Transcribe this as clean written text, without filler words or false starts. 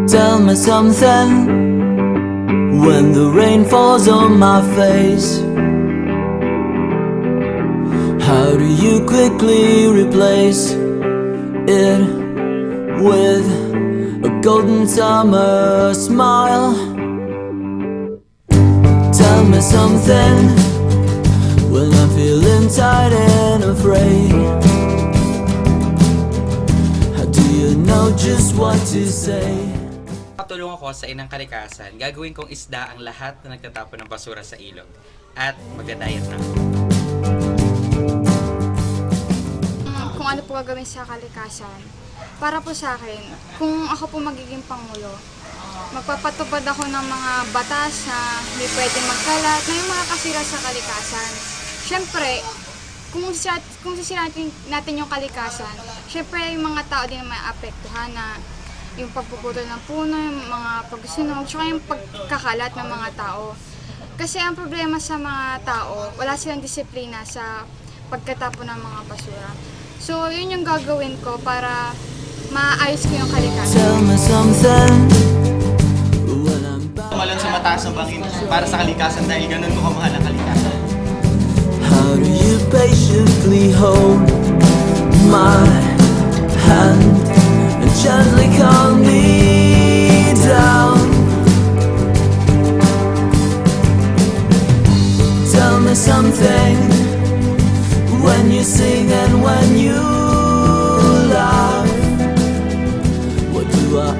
Tell me something when the rain falls on my face. How do you quickly replace it with a golden summer smile? Tell me something when I'm feeling tired and afraid. How do you know just what to say? Patulong ako sa inang kalikasan, gagawin kong isda ang lahat na nagtatapon ng basura sa ilog. At magda-diet na ako. Kung ano po gagawin sa kalikasan, para po sa akin, kung ako po magiging Pangulo, magpapatupad ako ng mga batas na hindi pwede magkalat, na yung mga kasira sa kalikasan. Siyempre, kung sisiratin natin yung kalikasan, siyempre yung mga tao din may apektuhan na yung pagpuputol ng puno, yung mga pagsunog, tsaka yung pagkakalat ng mga tao. Kasi ang problema sa mga tao, wala silang disiplina sa pagkatapon ng mga basura. So, yun yung gagawin ko para maayos ko yung kalikasan. Tell me something when I'm back. Tumalon sa mataas na bangin para sa kalikasan dahil ganun ko kamahal ang kalikasan. How do you patiently hold my hand and gently calm me down? Tell me something when you sing and when you